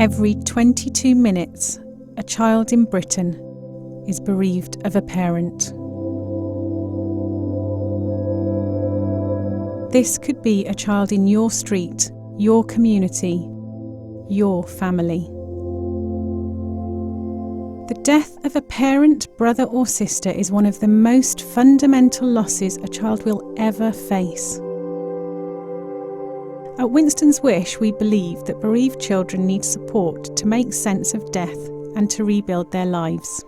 Every 22 minutes, a child in Britain is bereaved of a parent. This could be a child in your street, your community, your family. The death of a parent, brother or sister is one of the most fundamental losses a child will ever face. At Winstons Wish, we believe that bereaved children need support to make sense of death and to rebuild their lives.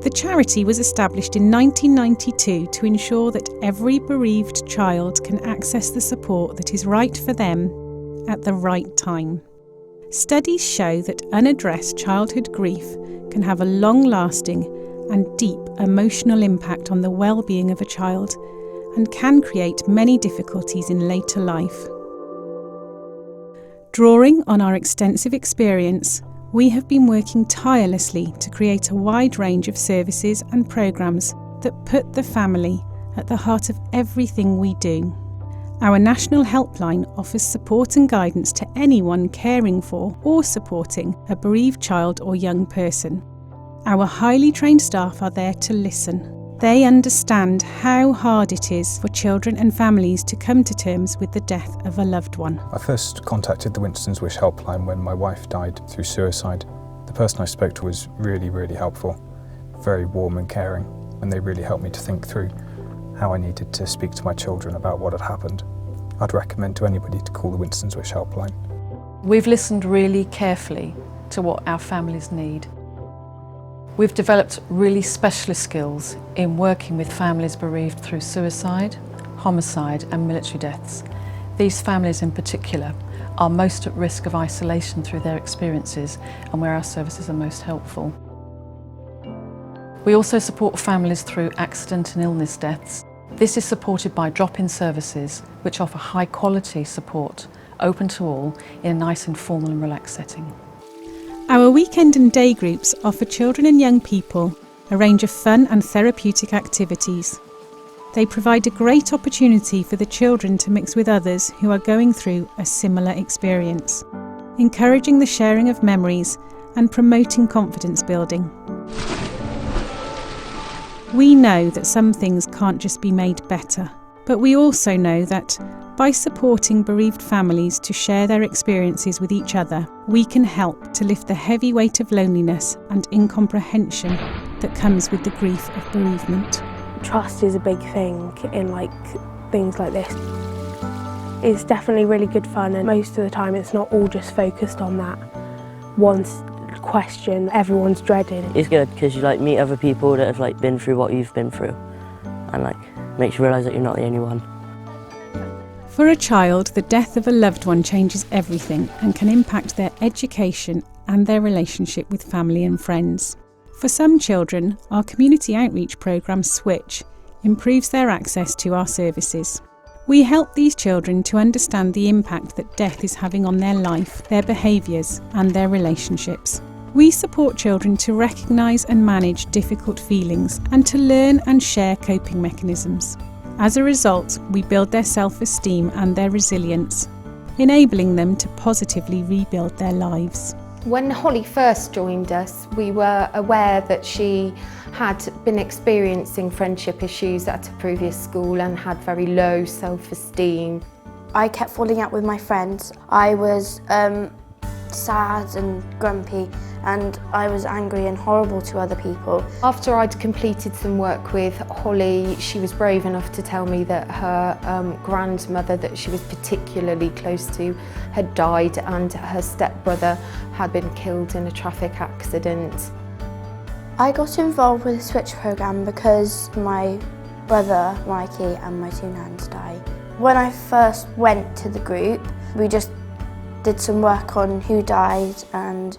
The charity was established in 1992 to ensure that every bereaved child can access the support that is right for them at the right time. Studies show that unaddressed childhood grief can have a long-lasting and deep emotional impact on the well-being of a child and can create many difficulties in later life. Drawing on our extensive experience, we have been working tirelessly to create a wide range of services and programmes that put the family at the heart of everything we do. Our national helpline offers support and guidance to anyone caring for or supporting a bereaved child or young person. Our highly trained staff are there to listen. They understand how hard it is for children and families to come to terms with the death of a loved one. I first contacted the Winstons Wish helpline when my wife died through suicide. The person I spoke to was really helpful, very warm and caring, and they really helped me to think through how I needed to speak to my children about what had happened. I'd recommend to anybody to call the Winstons Wish helpline. We've listened really carefully to what our families need. We've developed really specialist skills in working with families bereaved through suicide, homicide and military deaths. These families in particular are most at risk of isolation through their experiences and where our services are most helpful. We also support families through accident and illness deaths. This is supported by drop-in services which offer high-quality support, open to all, in a nice informal and relaxed setting. Our weekend and day groups offer children and young people a range of fun and therapeutic activities. They provide a great opportunity for the children to mix with others who are going through a similar experience, encouraging the sharing of memories and promoting confidence building. We know that some things can't just be made better, but we also know that by supporting bereaved families to share their experiences with each other, we can help to lift the heavy weight of loneliness and incomprehension that comes with the grief of bereavement. Trust is a big thing in things like this. It's definitely really good fun, and most of the time it's not all just focused on that one question everyone's dreading. It's good because you meet other people that have been through what you've been through, and makes you realise that you're not the only one. For a child, the death of a loved one changes everything and can impact their education and their relationship with family and friends. For some children, our community outreach programme Switch improves their access to our services. We help these children to understand the impact that death is having on their life, their behaviours and their relationships. We support children to recognise and manage difficult feelings and to learn and share coping mechanisms. As a result, we build their self-esteem and their resilience, enabling them to positively rebuild their lives. When Holly first joined us, we were aware that she had been experiencing friendship issues at a previous school and had very low self-esteem. I kept falling out with my friends. I was sad and grumpy, and I was angry and horrible to other people. After I'd completed some work with Holly, she was brave enough to tell me that her grandmother that she was particularly close to had died and her stepbrother had been killed in a traffic accident. I got involved with the Switch programme because my brother, Mikey, and my two nans died. When I first went to the group, we just did some work on who died and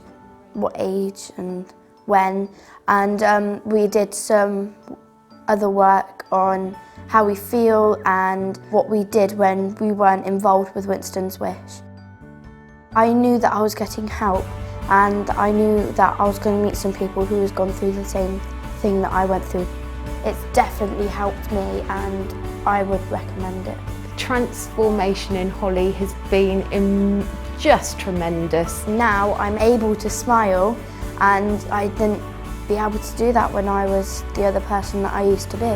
what age and when, and we did some other work on how we feel and what we did when we weren't involved with Winston's Wish. I knew that I was getting help, and I knew that I was going to meet some people who has gone through the same thing that I went through. It's definitely helped me, and I would recommend it. transformation in Holly has been just tremendous. Now I'm able to smile, and I didn't be able to do that when I was the other person that I used to be.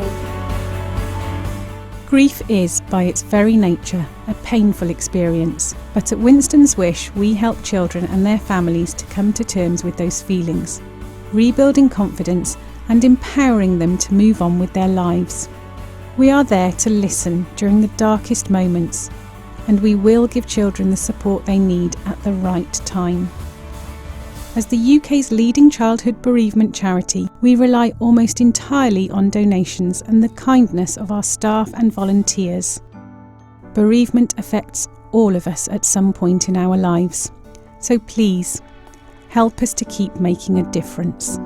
Grief is, by its very nature, a painful experience, but at Winston's Wish we help children and their families to come to terms with those feelings, rebuilding confidence and empowering them to move on with their lives. We are there to listen during the darkest moments, and we will give children the support they need at the right time. As the UK's leading childhood bereavement charity, we rely almost entirely on donations and the kindness of our staff and volunteers. Bereavement affects all of us at some point in our lives, so please, help us to keep making a difference.